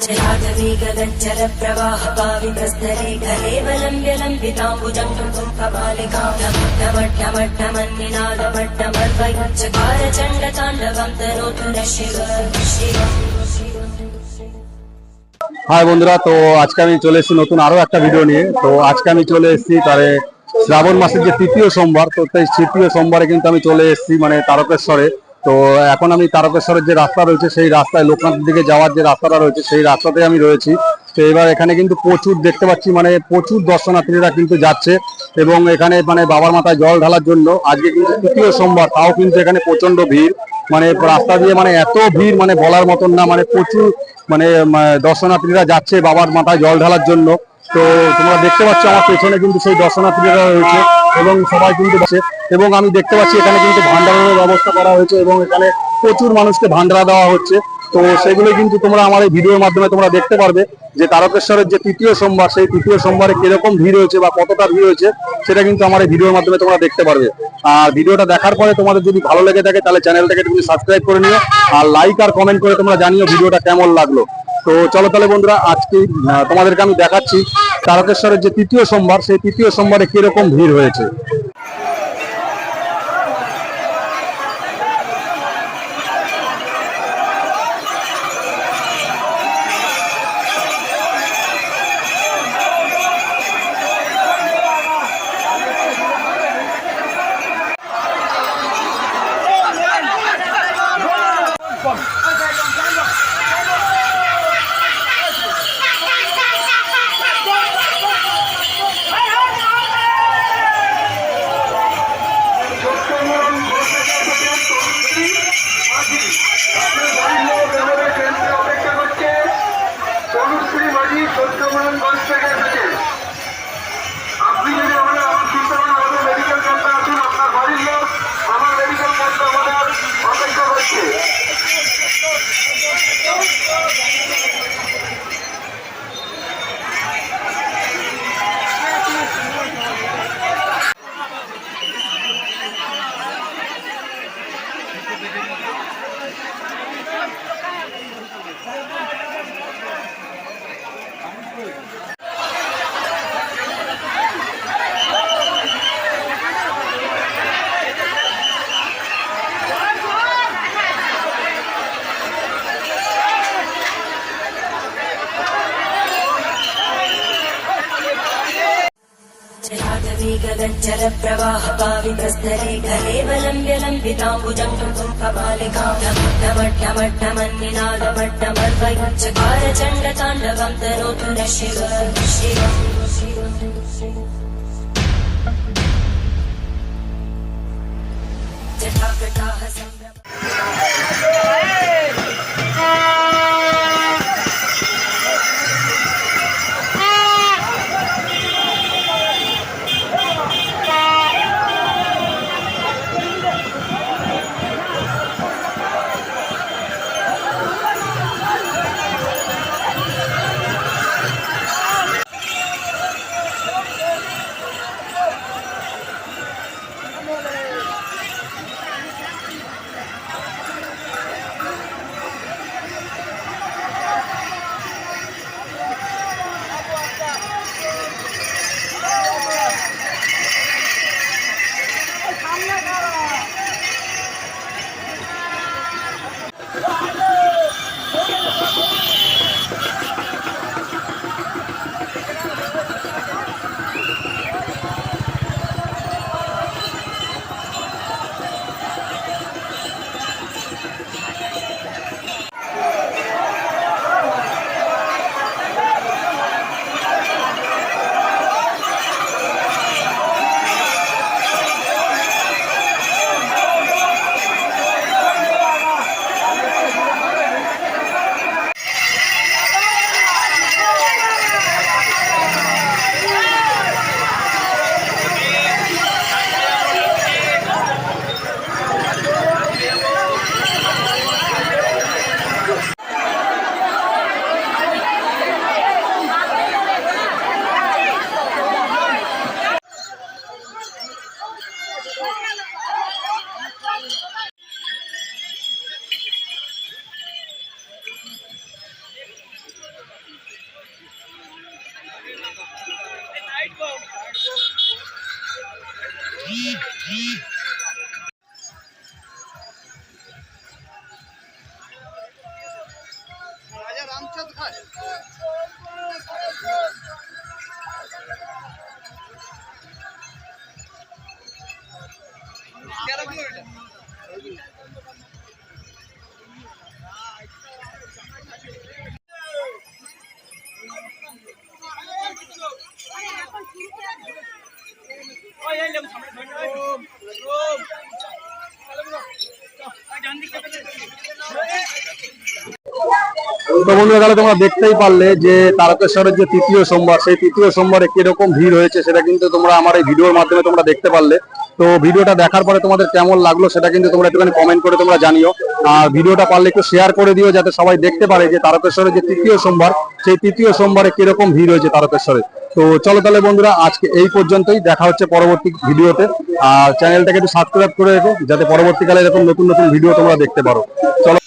जलाधवी गगनचर प्रवाह पावितस्तरे घलेवलम्ब्य लम्बिताम्बुजं तुं कपालिकां ढमढमढ्ढमन्निनादमड्डमर्वयुच्चकार चण्डताण्डवं तनोतु न शिव হাই বন্ধুরা, তো আজকে আমি চলে এসেছি নতুন আরো একটা ভিডিও নিয়ে। তো আজকে আমি চলে এসেছি তারে শ্রাবণ মাসের যে তৃতীয় সোমবার, তো সেই তৃতীয় সোমবারে কিন্তু আমি চলে এসেছি মানে তারকেশ্বরে। তো এখন আমি তারকেশ্বরের যে রাস্তা রয়েছে সেই রাস্তায় লোকনাথের দিকে যাওয়ার যে রাস্তাটা রয়েছে সেই রাস্তাতে আমি রয়েছি। তো এবার এখানে কিন্তু প্রচুর দেখতে পাচ্ছি মানে প্রচুর দর্শনার্থীরা কিন্তু যাচ্ছে এবং এখানে মানে বাবার মাথায় জল ঢালার জন্য। আজকে কিন্তু তৃতীয় সোমবার, তাও কিন্তু এখানে প্রচন্ড ভিড়, মানে রাস্তা দিয়ে মানে এত ভিড় মানে বলার মতন না, মানে প্রচুর মানে দর্শনার্থীরা যাচ্ছে বাবার মাথায় জল ঢালার জন্য। তো তোমরা দেখতে পাচ্ছ আমার পেছনে কিন্তু সেই দর্শনার্থীরা রয়েছে এবং সবাই কিন্তু আছে। এবং আমি দেখতে পাচ্ছি এখানে কিন্তু ভান্ডারের ব্যবস্থা করা হয়েছে এবং এখানে প্রচুর মানুষকে ভান্ডারা দেওয়া হচ্ছে। তো সেগুলো কিন্তু তোমরা আমার এই ভিডিওর মাধ্যমে তোমরা দেখতে পারবে যে তারকেশ্বরের যে তৃতীয় সোমবার, সেই তৃতীয় সোমবারে কিরকম ভিড় হয়েছে বা কতটা ভিড় হয়েছে সেটা কিন্তু আমার এই ভিডিওর মাধ্যমে তোমরা দেখতে পারবে। আর ভিডিওটা দেখার পরে তোমাদের যদি ভালো লেগে থাকে তাহলে চ্যানেলটাকে তুমি সাবস্ক্রাইব করে নিও আর লাইক আর কমেন্ট করে তোমরা জানিও ভিডিওটা কেমন লাগলো। তো চলো তাহলে বন্ধুরা, আজকে তোমাদেরকে আমি দেখাচ্ছি তারকেশ্বরের যে তৃতীয় সোমবার, সেই তৃতীয় সোমবারে কিরকম ভিড় হয়েছে। गगनचर प्रवाह पावितस्तरे घलेवलम्ब्य लम्बिताम्बुजं तुं कपालिकां ढमढमढ्ढमन्निनादमड्डमर्वयुच्चकार चण्डताण्डवं तनोतु न शिव जटाकटाः তো বন্ধুরা তাহলে তোমরা দেখতেই পারলে যে তারকেশ্বরের যে তৃতীয় সোমবার, সেই তৃতীয় সোমবারে কিরকম ভিড় হয়েছে সেটা কিন্তু তোমরা আমার এই ভিডিওর মাধ্যমে তোমরা দেখতে পারলে। তো ভিডিওটা দেখার পরে তোমাদের কেমন লাগলো সেটা কিন্তু তোমরা একটুখানি কমেন্ট করে তোমরা জানিও। আর ভিডিওটা পারলে একটু শেয়ার করে দিও যাতে সবাই দেখতে পারে যে তারকেশ্বরের যে তৃতীয় সোমবার, সেই তৃতীয় সোমবারে কিরকম ভিড় হয়েছে তারকেশ্বরে। তো চলো তাহলে বন্ধুরা আজকে এই পর্যন্তই, দেখা হচ্ছে পরবর্তী ভিডিওতে। আর চ্যানেলটাকে একটু সাবস্ক্রাইব করে রেখো যাতে পরবর্তীকালে এরকম নতুন নতুন ভিডিও তোমরা দেখতে পারো। চলো।